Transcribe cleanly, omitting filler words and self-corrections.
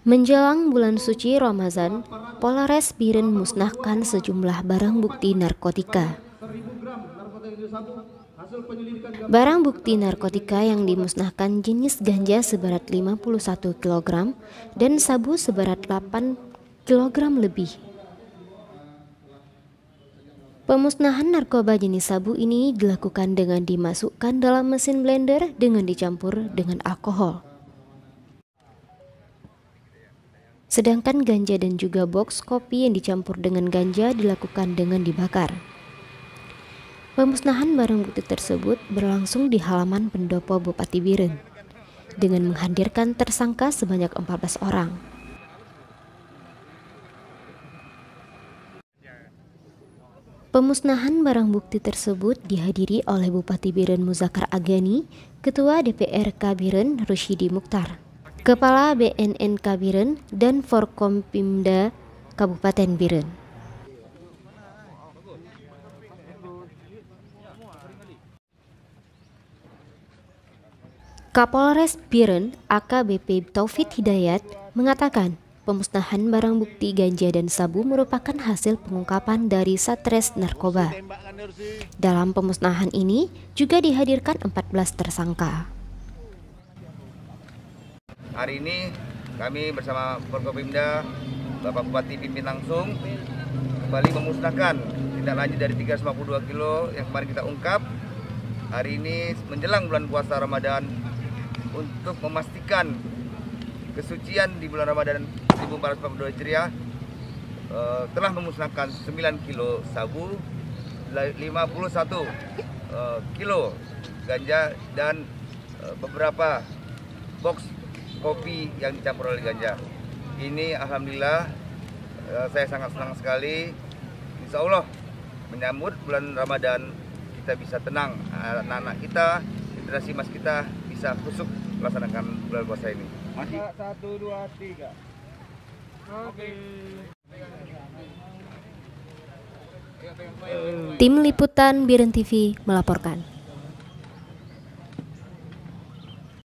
Menjelang bulan suci Ramadan, Polres Biren musnahkan sejumlah barang bukti narkotika. Barang bukti narkotika yang dimusnahkan jenis ganja seberat 51 kg dan sabu seberat 8 kg lebih. Pemusnahan narkoba jenis sabu ini dilakukan dengan dimasukkan dalam mesin blender dengan dicampur dengan alkohol. Sedangkan ganja dan juga box kopi yang dicampur dengan ganja dilakukan dengan dibakar. Pemusnahan barang bukti tersebut berlangsung di halaman pendopo Bupati Biren dengan menghadirkan tersangka sebanyak 14 orang. Pemusnahan barang bukti tersebut dihadiri oleh Bupati Biren Muzakkar Agani, Ketua DPRK Biren Rusyidi Mukhtar, Kepala BNNK Biren, dan Forkompimda Kabupaten Biren. Kapolres Biren AKBP Taufik Hidayat mengatakan pemusnahan barang bukti ganja dan sabu merupakan hasil pengungkapan dari Satres Narkoba. Dalam pemusnahan ini juga dihadirkan 14 tersangka. Hari ini kami bersama Forkopimda, Bapak Bupati pimpin langsung kembali memusnahkan tindak lanjut dari 352 kilo yang kemarin kita ungkap. Hari ini menjelang bulan puasa Ramadan untuk memastikan kesucian di bulan Ramadan 1442 Hijriah, telah memusnahkan 9 kilo sabu, 51 kilo ganja dan beberapa box kopi yang dicampur oleh ganja. Ini alhamdulillah saya sangat senang sekali. Insya Allah menyambut bulan Ramadan kita bisa tenang, anak-anak kita, generasi mas kita bisa khusyuk melaksanakan bulan puasa ini. Masih 1, 2, 3. Oke. Tim Liputan Biren TV melaporkan.